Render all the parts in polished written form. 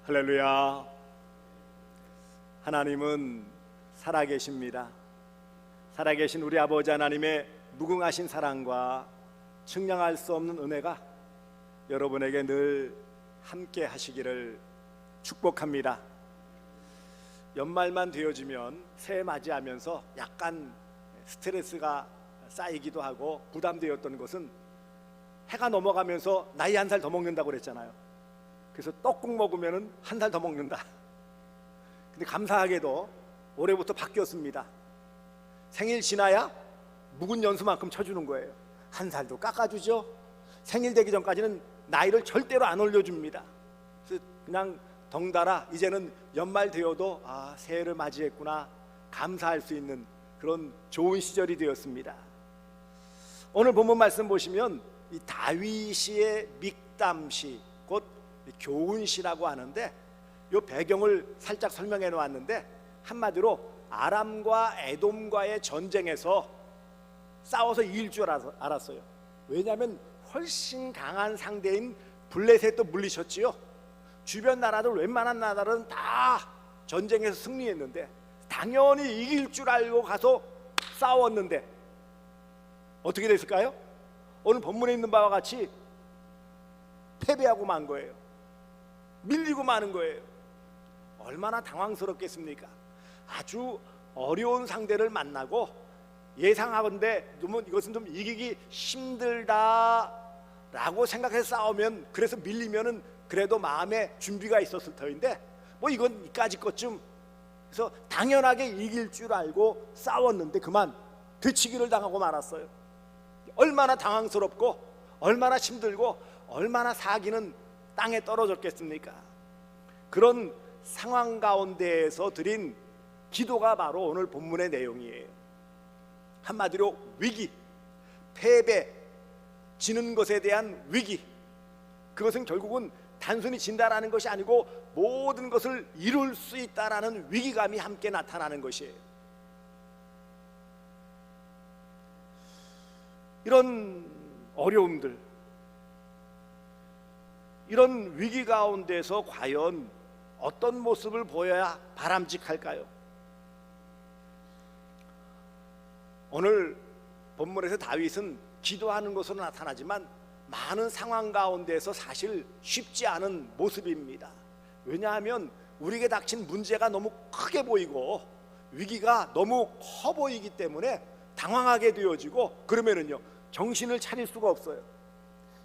할렐루야. 하나님은 살아계십니다. 살아계신 우리 아버지 하나님의 무궁하신 사랑과 측량할 수 없는 은혜가 여러분에게 늘 함께 하시기를 축복합니다. 연말만 되어지면 새해 맞이하면서 약간 스트레스가 쌓이기도 하고 부담되었던 것은 해가 넘어가면서 나이 한 살 더 먹는다고 그랬잖아요. 그래서 떡국 먹으면 한 살 더 먹는다. 근데 감사하게도 올해부터 바뀌었습니다. 생일 지나야 묵은 연수만큼 쳐주는 거예요. 한 살도 깎아주죠. 생일 되기 전까지는 나이를 절대로 안 올려줍니다. 그래서 그냥 덩달아 이제는 연말 되어도 새해를 맞이했구나 감사할 수 있는 그런 좋은 시절이 되었습니다. 오늘 본문 말씀 보시면 이 다윗의 믹담시, 곧 교훈시라고 하는데 이 배경을 살짝 설명해 놓았는데, 한마디로 아람과 에돔과의 전쟁에서 싸워서 이길 줄 알았어요. 왜냐하면 훨씬 강한 상대인 블레셋도 물리쳤지요. 주변 나라들, 웬만한 나라들은 다 전쟁에서 승리했는데 당연히 이길 줄 알고 가서 싸웠는데 어떻게 됐을까요? 오늘 본문에 있는 바와 같이 패배하고 만 거예요. 밀리고 마는 거예요. 얼마나 당황스럽겠습니까? 아주 어려운 상대를 만나고 예상하건대 이것은 좀 이기기 힘들다라고 생각해서 싸우면, 그래서 밀리면은 그래도 마음에 준비가 있었을 터인데 이건 이까짓 것쯤, 그래서 당연하게 이길 줄 알고 싸웠는데 그만 되치기를 당하고 말았어요. 얼마나 당황스럽고 얼마나 힘들고 얼마나 사기는 땅에 떨어졌겠습니까? 그런 상황 가운데에서 드린 기도가 바로 오늘 본문의 내용이에요. 한마디로 위기, 패배, 지는 것에 대한 위기, 그것은 결국은 단순히 진다라는 것이 아니고 모든 것을 이룰 수 있다라는 위기감이 함께 나타나는 것이에요. 이런 어려움들, 이런 위기 가운데서 과연 어떤 모습을 보여야 바람직할까요? 오늘 본문에서 다윗은 기도하는 것으로 나타나지만 많은 상황 가운데서 사실 쉽지 않은 모습입니다. 왜냐하면 우리에게 닥친 문제가 너무 크게 보이고 위기가 너무 커 보이기 때문에 당황하게 되어지고, 그러면은요 정신을 차릴 수가 없어요.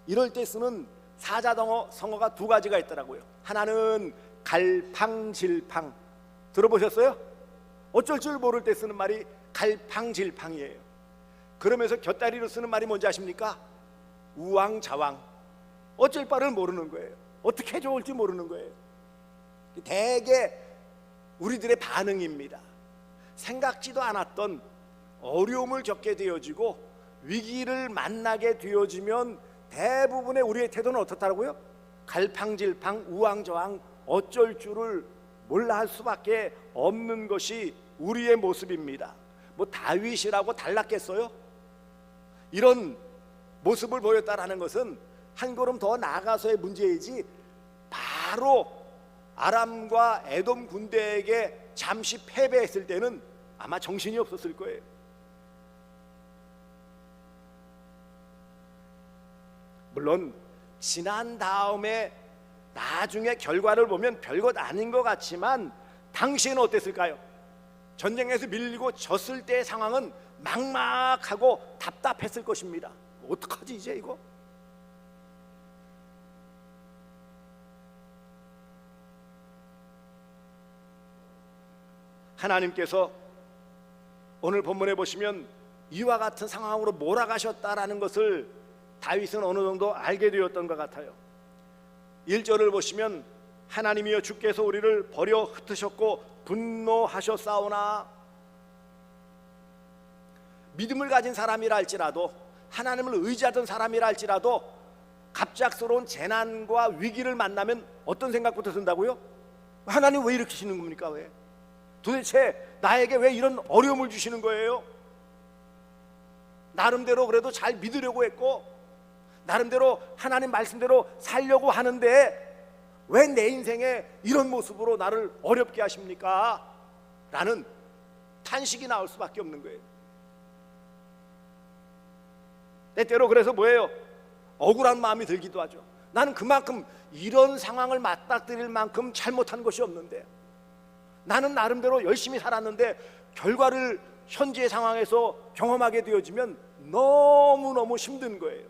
이럴 때 쓰는 사자성어가 두 가지가 있더라고요. 하나는 갈팡질팡, 들어보셨어요? 어쩔 줄 모를 때 쓰는 말이 갈팡질팡이에요. 그러면서 곁다리로 쓰는 말이 뭔지 아십니까? 우왕좌왕, 어쩔 바를 모르는 거예요. 어떻게 좋을지 모르는 거예요. 대개 우리들의 반응입니다. 생각지도 않았던 어려움을 겪게 되어지고 위기를 만나게 되어지면 대부분의 우리의 태도는 어떻다고요? 갈팡질팡, 우왕좌왕, 어쩔 줄을 몰라 할 수밖에 없는 것이 우리의 모습입니다. 다윗이라고 달랐겠어요? 이런 모습을 보였다라는 것은 한 걸음 더 나아가서의 문제이지, 바로 아람과 에돔 군대에게 잠시 패배했을 때는 아마 정신이 없었을 거예요. 물론 지난 다음에 나중에 결과를 보면 별것 아닌 것 같지만 당시에는 어땠을까요? 전쟁에서 밀리고 졌을 때의 상황은 막막하고 답답했을 것입니다. 어떡하지 이제 이거? 하나님께서 오늘 본문에 보시면 이와 같은 상황으로 몰아가셨다라는 것을 다윗은 어느 정도 알게 되었던 것 같아요. 1절을 보시면 하나님이여 주께서 우리를 버려 흩으셨고 분노하셨사오나, 믿음을 가진 사람이라 할지라도, 하나님을 의지하던 사람이라 할지라도 갑작스러운 재난과 위기를 만나면 어떤 생각부터 든다고요? 하나님 왜 이렇게 하시는 겁니까? 왜? 도대체 나에게 왜 이런 어려움을 주시는 거예요? 나름대로 그래도 잘 믿으려고 했고 나름대로 하나님 말씀대로 살려고 하는데 왜 내 인생에 이런 모습으로 나를 어렵게 하십니까? 라는 탄식이 나올 수밖에 없는 거예요. 때때로 그래서 뭐예요? 억울한 마음이 들기도 하죠. 나는 그만큼 이런 상황을 맞닥뜨릴 만큼 잘못한 것이 없는데, 나는 나름대로 열심히 살았는데 결과를 현재의 상황에서 경험하게 되어지면 너무너무 힘든 거예요.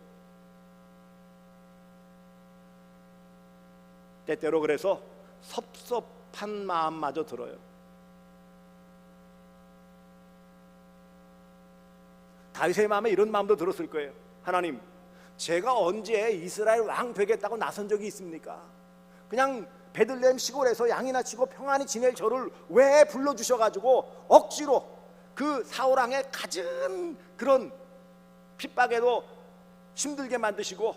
때때로 그래서 섭섭한 마음마저 들어요. 다윗의 마음에 이런 마음도 들었을 거예요. 하나님, 제가 언제 이스라엘 왕 되겠다고 나선 적이 있습니까? 그냥 베들레헴 시골에서 양이나 치고 평안히 지낼 저를 왜 불러주셔가지고 억지로 그 사울왕의 갖은 그런 핍박에도 힘들게 만드시고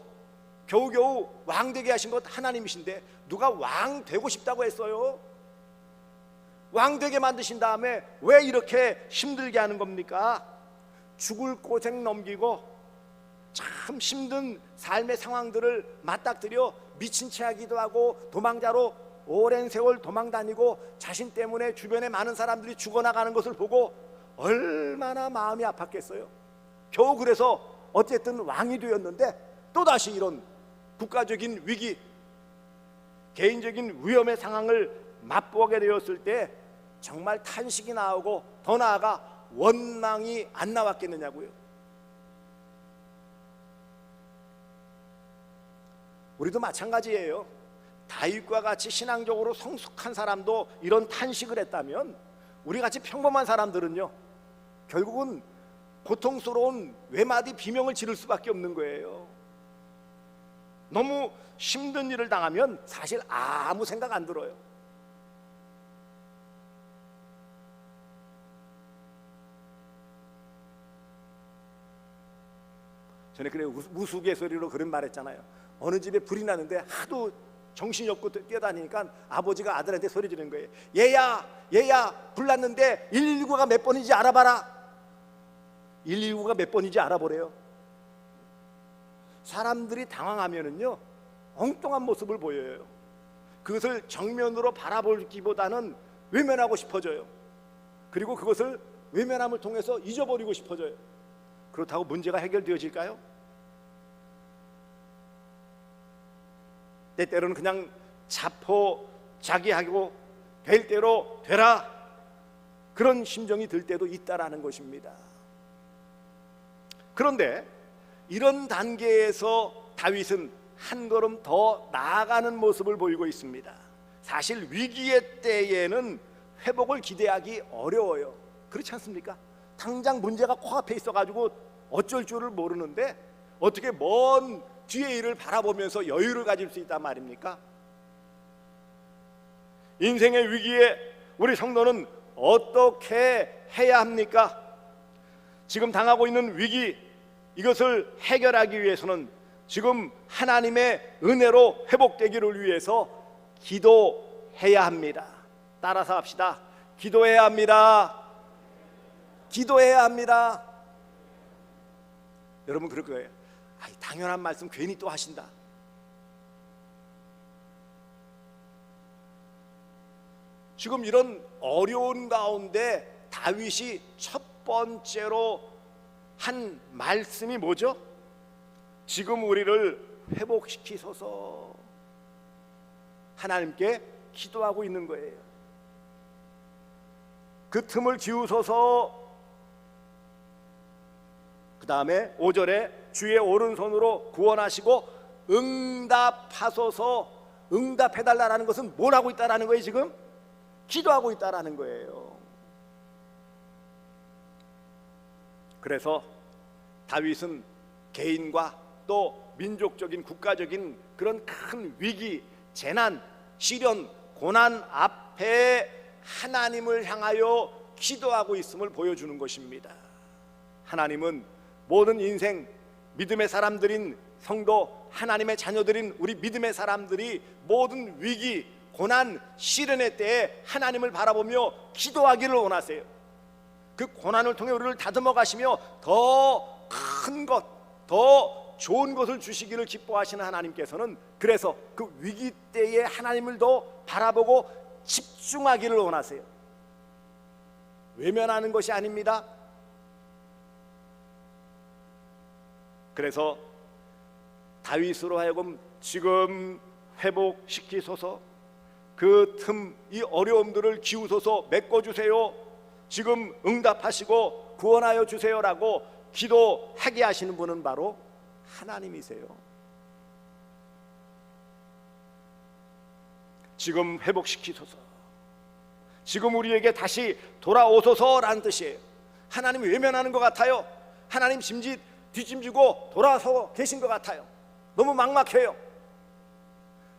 겨우겨우 왕 되게 하신 것 하나님이신데 누가 왕 되고 싶다고 했어요? 왕 되게 만드신 다음에 왜 이렇게 힘들게 하는 겁니까? 죽을 고생 넘기고 참 힘든 삶의 상황들을 맞닥뜨려 미친 채 하기도 하고 도망자로 오랜 세월 도망 다니고 자신 때문에 주변에 많은 사람들이 죽어나가는 것을 보고 얼마나 마음이 아팠겠어요. 겨우 그래서 어쨌든 왕이 되었는데 또다시 이런 국가적인 위기, 개인적인 위험의 상황을 맛보게 되었을 때 정말 탄식이 나오고 더 나아가 원망이 안 나왔겠느냐고요. 우리도 마찬가지예요. 다윗과 같이 신앙적으로 성숙한 사람도 이런 탄식을 했다면 우리같이 평범한 사람들은요, 결국은 고통스러운 외마디 비명을 지를 수밖에 없는 거예요. 너무 힘든 일을 당하면 사실 아무 생각 안 들어요. 전에 그래 우스갯소리로 그런 말 했잖아요. 어느 집에 불이 나는데 하도 정신이 없고 뛰어다니니까 아버지가 아들한테 소리 지르는 거예요. 얘야 불 났는데 119가 몇 번인지 알아봐라. 119가 몇 번인지 알아보래요. 사람들이 당황하면은요 엉뚱한 모습을 보여요. 그것을 정면으로 바라보기보다는 외면하고 싶어져요. 그리고 그것을 외면함을 통해서 잊어버리고 싶어져요. 그렇다고 문제가 해결되어질까요? 때때로는 그냥 자포자기하고 될 대로 되라, 그런 심정이 들 때도 있다라는 것입니다. 그런데 이런 단계에서 다윗은 한 걸음 더 나아가는 모습을 보이고 있습니다. 사실 위기의 때에는 회복을 기대하기 어려워요. 그렇지 않습니까? 당장 문제가 코앞에 있어가지고 어쩔 줄을 모르는데 어떻게 먼 뒤의 일을 바라보면서 여유를 가질 수 있단 말입니까? 인생의 위기에 우리 성도는 어떻게 해야 합니까? 지금 당하고 있는 위기, 이것을 해결하기 위해서는 지금 하나님의 은혜로 회복되기를 위해서 기도해야 합니다. 따라서 합시다. 기도해야 합니다. 기도해야 합니다. 여러분 그럴 거예요. 당연한 말씀 괜히 또 하신다. 지금 이런 어려운 가운데 다윗이 첫 번째로 한 말씀이 뭐죠? 지금 우리를 회복시키소서 하나님께 기도하고 있는 거예요. 그 틈을 비우소서. 그 다음에 5절에 주의 오른손으로 구원하시고 응답하소서. 응답해달라는 것은 뭘 하고 있다라는 거예요? 지금 기도하고 있다라는 거예요. 그래서 다윗은 개인과 또 민족적인 국가적인 그런 큰 위기, 재난, 시련, 고난 앞에 하나님을 향하여 기도하고 있음을 보여주는 것입니다. 하나님은 모든 인생, 믿음의 사람들인 성도, 하나님의 자녀들인 우리 믿음의 사람들이 모든 위기, 고난, 시련의 때에 하나님을 바라보며 기도하기를 원하세요. 그 고난을 통해 우리를 다듬어 가시며 더 큰 것, 더 더 좋은 것을 주시기를 기뻐하시는 하나님께서는 그래서 그 위기 때에 하나님을 더 바라보고 집중하기를 원하세요. 외면하는 것이 아닙니다. 그래서 다윗으로 하여금 지금 회복시키소서, 그 틈 이 어려움들을 기우소서, 메꿔주세요, 지금 응답하시고 구원하여 주세요라고 기도하게 하시는 분은 바로 하나님이세요. 지금 회복시키소서, 지금 우리에게 다시 돌아오소서라는 뜻이에요. 하나님이 외면하는 것 같아요. 하나님 짐짓 뒤짐지고 돌아서 계신 것 같아요. 너무 막막해요.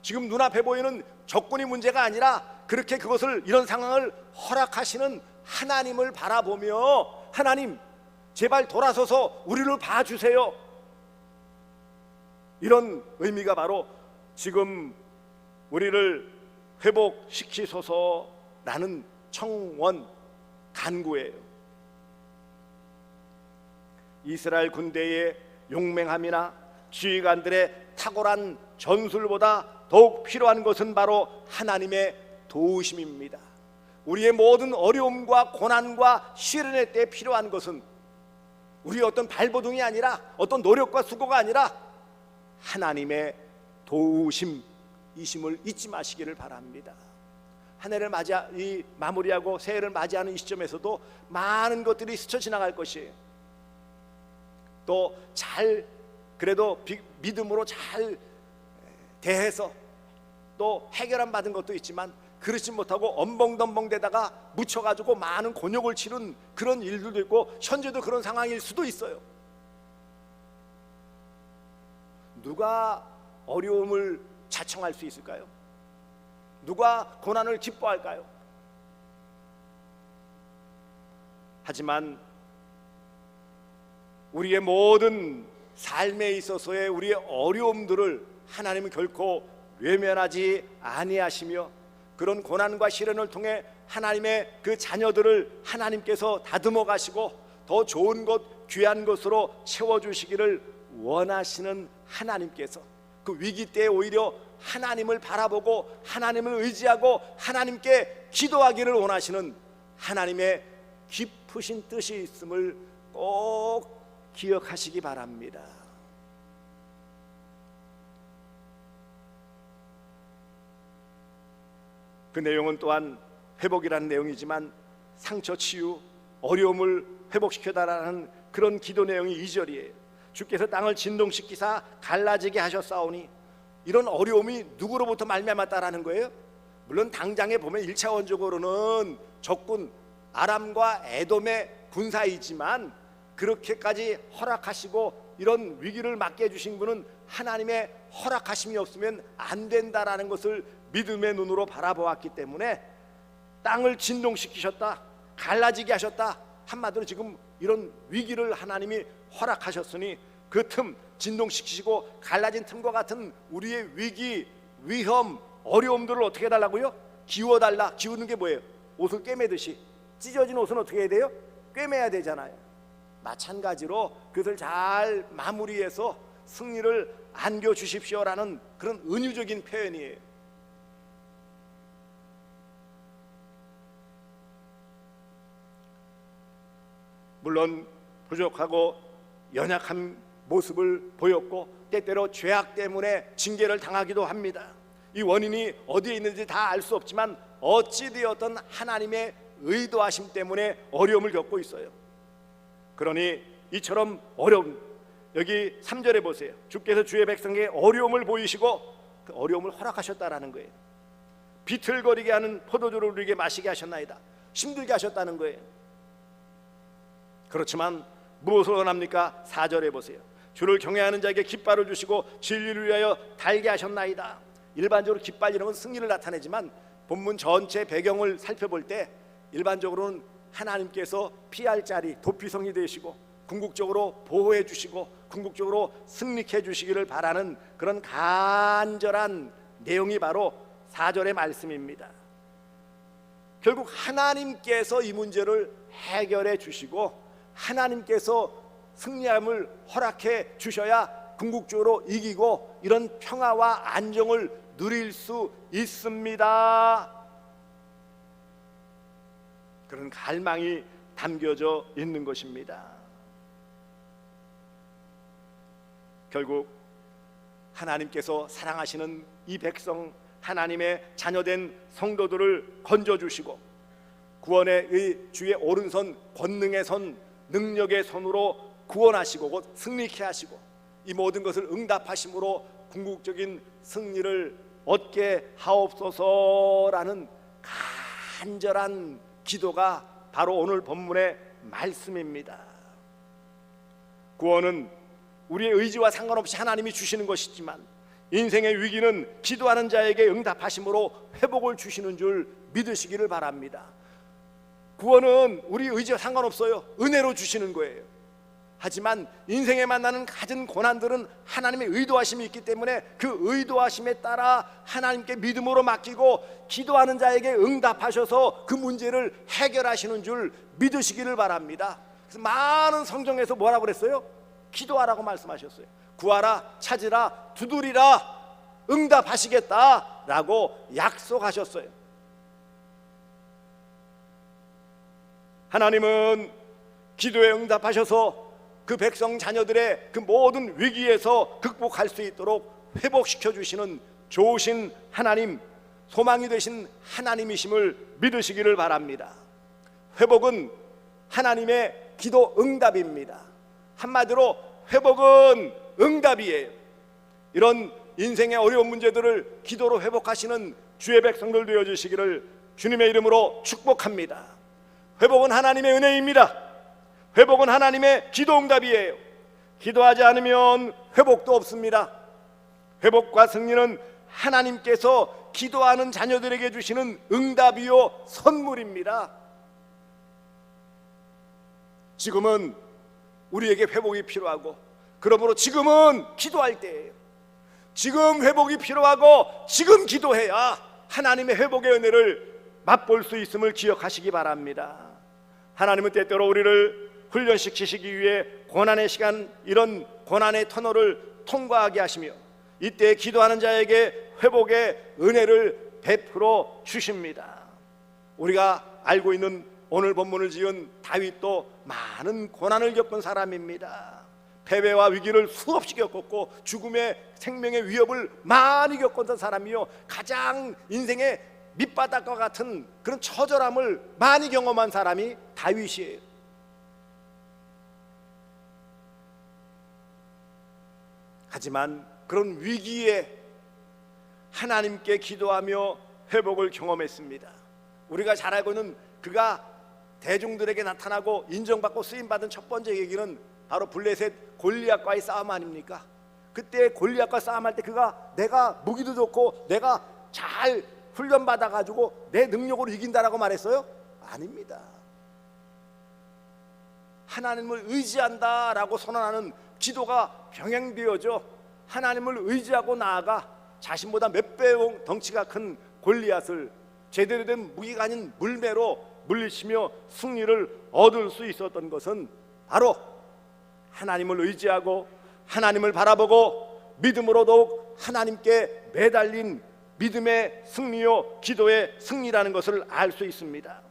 지금 눈앞에 보이는 적군이 문제가 아니라 그렇게 그것을, 이런 상황을 허락하시는 하나님을 바라보며 하나님 제발 돌아서서 우리를 봐주세요, 이런 의미가 바로 지금 우리를 회복시키소서라는 청원, 간구예요. 이스라엘 군대의 용맹함이나 지휘관들의 탁월한 전술보다 더욱 필요한 것은 바로 하나님의 도우심입니다. 우리의 모든 어려움과 고난과 시련의 때 필요한 것은 우리의 어떤 발버둥이 아니라, 어떤 노력과 수고가 아니라 하나님의 도우심이심을 잊지 마시기를 바랍니다. 한 해를 마무리하고 새해를 맞이하는 이 시점에서도 많은 것들이 스쳐 지나갈 것이에요. 또 잘, 그래도 믿음으로 잘 대해서 또 해결안 받은 것도 있지만 그렇지 못하고 엄벙덤벙대다가 묻혀가지고 많은 곤욕을 치른 그런 일들도 있고, 현재도 그런 상황일 수도 있어요. 누가 어려움을 자청할 수 있을까요? 누가 고난을 기뻐할까요? 하지만 우리의 모든 삶에 있어서의 우리의 어려움들을 하나님은 결코 외면하지 아니하시며, 그런 고난과 시련을 통해 하나님의 그 자녀들을 하나님께서 다듬어 가시고 더 좋은 것, 귀한 것으로 채워주시기를 원하시는 하나님께서 그 위기 때에 오히려 하나님을 바라보고 하나님을 의지하고 하나님께 기도하기를 원하시는 하나님의 깊으신 뜻이 있음을 꼭 기억하시기 바랍니다. 그 내용은 또한 회복이라는 내용이지만 상처 치유, 어려움을 회복시켜달라는 그런 기도 내용이 2절이에요. 주께서 땅을 진동시키사 갈라지게 하셨사오니, 이런 어려움이 누구로부터 말미암았다라는 거예요? 물론 당장에 보면 1차원적으로는 적군 아람과 에돔의 군사이지만 그렇게까지 허락하시고 이런 위기를 맞게 해주신 분은 하나님의 허락하심이 없으면 안 된다라는 것을 믿음의 눈으로 바라보았기 때문에 땅을 진동시키셨다, 갈라지게 하셨다, 한마디로 지금 이런 위기를 하나님이 허락하셨으니 그 틈, 진동시키시고 갈라진 틈과 같은 우리의 위기, 위험, 어려움들을 어떻게 해달라고요? 기워달라. 기우는 게 뭐예요? 옷을 꿰매듯이 찢어진 옷은 어떻게 해야 돼요? 꿰매야 되잖아요. 마찬가지로 그것을 잘 마무리해서 승리를 안겨주십시오라는 그런 은유적인 표현이에요. 물론 부족하고 연약한 모습을 보였고 때때로 죄악 때문에 징계를 당하기도 합니다. 이 원인이 어디에 있는지 다 알 수 없지만 어찌되었든 하나님의 의도하심 때문에 어려움을 겪고 있어요. 그러니 이처럼 어려움, 여기 3절에 보세요. 주께서 주의 백성에게 어려움을 보이시고 그 어려움을 허락하셨다라는 거예요. 비틀거리게 하는 포도주를 우리에게 마시게 하셨나이다. 힘들게 하셨다는 거예요. 그렇지만 무엇을 원합니까? 4절에 보세요. 주를 경외하는 자에게 깃발을 주시고 진리를 위하여 달게 하셨나이다. 일반적으로 깃발 이런 건 승리를 나타내지만 본문 전체 배경을 살펴볼 때 일반적으로는 하나님께서 피할 자리, 도피성이 되시고 궁극적으로 보호해 주시고 궁극적으로 승리케 해주시기를 바라는 그런 간절한 내용이 바로 4절의 말씀입니다. 결국 하나님께서 이 문제를 해결해 주시고 하나님께서 승리함을 허락해 주셔야 궁극적으로 이기고 이런 평화와 안정을 누릴 수 있습니다. 그런 갈망이 담겨져 있는 것입니다. 결국 하나님께서 사랑하시는 이 백성, 하나님의 자녀된 성도들을 건져주시고 구원의 주의 오른손, 권능의 손, 능력의 손으로 구원하시고 곧 승리케 하시고 이 모든 것을 응답하심으로 궁극적인 승리를 얻게 하옵소서라는 간절한 기도가 바로 오늘 본문의 말씀입니다. 구원은 우리의 의지와 상관없이 하나님이 주시는 것이지만 인생의 위기는 기도하는 자에게 응답하심으로 회복을 주시는 줄 믿으시기를 바랍니다. 구원은 우리 의지와 상관없어요. 은혜로 주시는 거예요. 하지만 인생에 만나는 갖은 고난들은 하나님의 의도하심이 있기 때문에 그 의도하심에 따라 하나님께 믿음으로 맡기고 기도하는 자에게 응답하셔서 그 문제를 해결하시는 줄 믿으시기를 바랍니다. 그래서 많은 성경에서 뭐라고 그랬어요? 기도하라고 말씀하셨어요. 구하라, 찾으라, 두드리라, 응답하시겠다라고 약속하셨어요. 하나님은 기도에 응답하셔서 그 백성 자녀들의 그 모든 위기에서 극복할 수 있도록 회복시켜 주시는 좋으신 하나님, 소망이 되신 하나님이심을 믿으시기를 바랍니다. 회복은 하나님의 기도 응답입니다. 한마디로 회복은 응답이에요. 이런 인생의 어려운 문제들을 기도로 회복하시는 주의 백성들 되어주시기를 주님의 이름으로 축복합니다. 회복은 하나님의 은혜입니다. 회복은 하나님의 기도 응답이에요. 기도하지 않으면 회복도 없습니다. 회복과 승리는 하나님께서 기도하는 자녀들에게 주시는 응답이요 선물입니다. 지금은 우리에게 회복이 필요하고 그러므로 지금은 기도할 때예요. 지금 회복이 필요하고 지금 기도해야 하나님의 회복의 은혜를 맛볼 수 있음을 기억하시기 바랍니다. 하나님은 때때로 우리를 훈련시키시기 위해 고난의 시간, 이런 고난의 터널을 통과하게 하시며 이때 기도하는 자에게 회복의 은혜를 베풀어 주십니다. 우리가 알고 있는 오늘 본문을 지은 다윗도 많은 고난을 겪은 사람입니다. 패배와 위기를 수없이 겪었고 죽음의 생명의 위협을 많이 겪었던 사람이요, 가장 인생의 밑바닥과 같은 그런 처절함을 많이 경험한 사람이 다윗이에요. 하지만 그런 위기에 하나님께 기도하며 회복을 경험했습니다. 우리가 잘 알고 있는 그가 대중들에게 나타나고 인정받고 쓰임받은 첫 번째 얘기는 바로 블레셋 골리앗과의 싸움 아닙니까? 그때 골리앗과 싸움할 때 그가 내가 무기도 좋고 내가 잘 훈련받아가지고 내 능력으로 이긴다라고 말했어요? 아닙니다. 하나님을 의지한다라고 선언하는 기도가 병행되어져 하나님을 의지하고 나아가 자신보다 몇 배 덩치가 큰 골리앗을 제대로 된 무기가 아닌 물매로 물리치며 승리를 얻을 수 있었던 것은 바로 하나님을 의지하고 하나님을 바라보고 믿음으로 더욱 하나님께 매달린 믿음의 승리요 기도의 승리라는 것을 알 수 있습니다.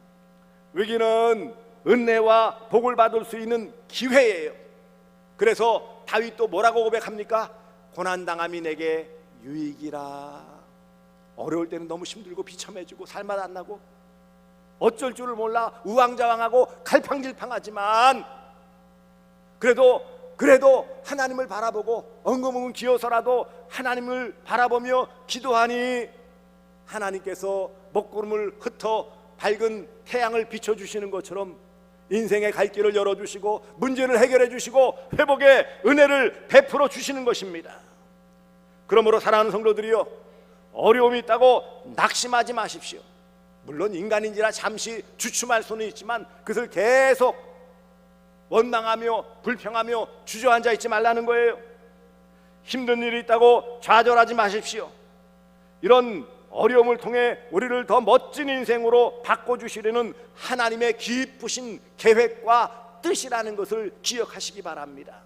위기는 은혜와 복을 받을 수 있는 기회예요. 그래서 다윗도 뭐라고 고백합니까? 고난당함이 내게 유익이라. 어려울 때는 너무 힘들고 비참해지고 살맛 안 나고 어쩔 줄을 몰라 우왕좌왕하고 갈팡질팡하지만 그래도 하나님을 바라보고 엉금엉금 기어서라도 하나님을 바라보며 기도하니 하나님께서 먹구름을 흩어 밝은 태양을 비춰주시는 것처럼 인생의 갈 길을 열어주시고 문제를 해결해 주시고 회복의 은혜를 베풀어 주시는 것입니다. 그러므로 사랑하는 성도들이여, 어려움이 있다고 낙심하지 마십시오. 물론 인간인지라 잠시 주춤할 수는 있지만 그것을 계속 원망하며 불평하며 주저앉아 있지 말라는 거예요. 힘든 일이 있다고 좌절하지 마십시오. 이런 어려움을 통해 우리를 더 멋진 인생으로 바꿔주시려는 하나님의 깊으신 계획과 뜻이라는 것을 기억하시기 바랍니다.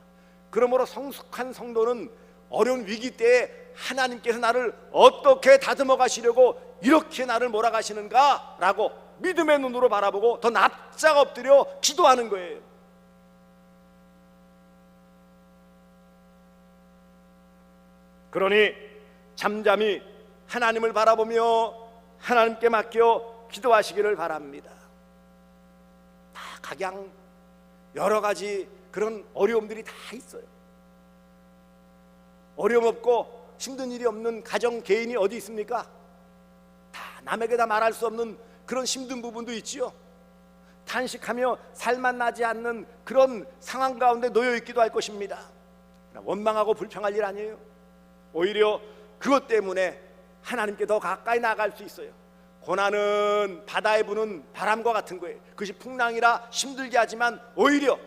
그러므로 성숙한 성도는 어려운 위기 때에 하나님께서 나를 어떻게 다듬어 가시려고 이렇게 나를 몰아가시는가 라고 믿음의 눈으로 바라보고 더 납작 엎드려 기도하는 거예요. 그러니 잠잠히 하나님을 바라보며 하나님께 맡겨 기도하시기를 바랍니다. 다 각양 여러 가지 그런 어려움들이 다 있어요. 어려움 없고 힘든 일이 없는 가정 개인이 어디 있습니까? 다 남에게 다 말할 수 없는 그런 힘든 부분도 있지요. 탄식하며 살만 나지 않는 그런 상황 가운데 놓여 있기도 할 것입니다. 원망하고 불평할 일 아니에요. 오히려 그것 때문에 하나님께 더 가까이 나아갈 수 있어요. 고난은 바다에 부는 바람과 같은 거예요. 그것이 풍랑이라 힘들게 하지만 오히려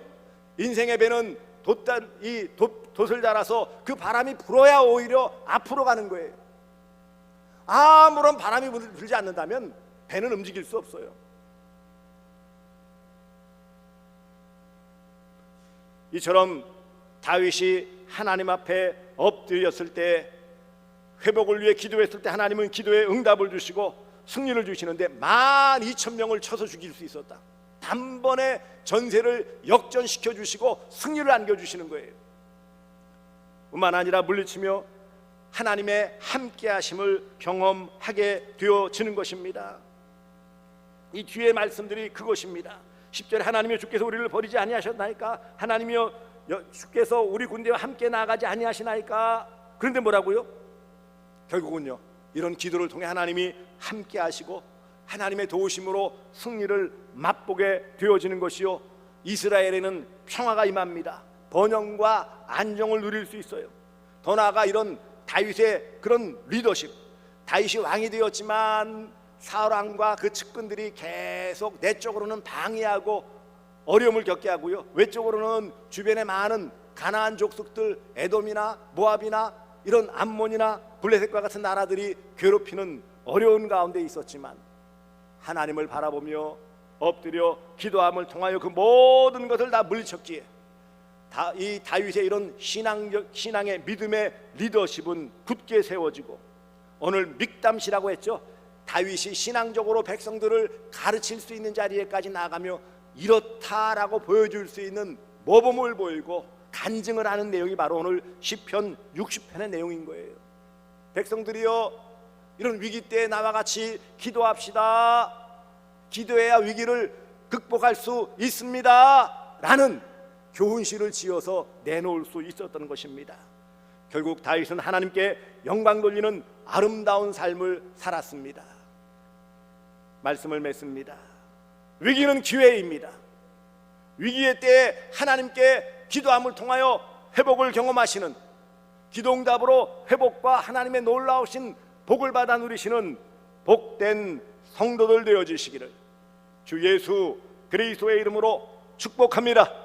인생의 배는 돛을 달아서 그 바람이 불어야 오히려 앞으로 가는 거예요. 아무런 바람이 불지 않는다면 배는 움직일 수 없어요. 이처럼 다윗이 하나님 앞에 엎드렸을 때, 회복을 위해 기도했을 때 하나님은 기도에 응답을 주시고 승리를 주시는데 12,000명을 쳐서 죽일 수 있었다. 단번에 전세를 역전시켜 주시고 승리를 안겨주시는 거예요. 뿐만 아니라 물리치며 하나님의 함께 하심을 경험하게 되어지는 것입니다. 이 뒤에 말씀들이 그것입니다. 10절에 하나님이여 주께서 우리를 버리지 아니하셨나이까? 하나님이여 주께서 우리 군대와 함께 나아가지 아니하시나이까? 그런데 뭐라고요? 결국은요, 이런 기도를 통해 하나님이 함께 하시고 하나님의 도우심으로 승리를 맛보게 되어지는 것이요, 이스라엘에는 평화가 임합니다. 번영과 안정을 누릴 수 있어요. 더 나아가 이런 다윗의 그런 리더십, 다윗이 왕이 되었지만 사울 왕과 그 측근들이 계속 내적으로는 방해하고 어려움을 겪게 하고요, 외적으로는 주변에 많은 가나안 족속들, 에돔이나 모압이나 이런 암몬이나 블레셋과 같은 나라들이 괴롭히는 어려운 가운데 있었지만 하나님을 바라보며 엎드려 기도함을 통하여 그 모든 것을 다 물리쳤기에 이 다윗의 이런 신앙의 믿음의 리더십은 굳게 세워지고, 오늘 믹담시라고 했죠. 다윗이 신앙적으로 백성들을 가르칠 수 있는 자리에까지 나가며 이렇다라고 보여줄 수 있는 모범을 보이고 간증을 하는 내용이 바로 오늘 시편 60편의 내용인 거예요. 백성들이여, 이런 위기 때에 나와 같이 기도합시다. 기도해야 위기를 극복할 수 있습니다 라는 교훈시를 지어서 내놓을 수 있었던 것입니다. 결국 다윗은 하나님께 영광 돌리는 아름다운 삶을 살았습니다. 말씀을 맺습니다. 위기는 기회입니다. 위기의 때에 하나님께 기도함을 통하여 회복을 경험하시는, 기도응답으로 회복과 하나님의 놀라우신 복을 받아 누리시는 복된 성도들 되어지시기를 주 예수 그리스도의 이름으로 축복합니다.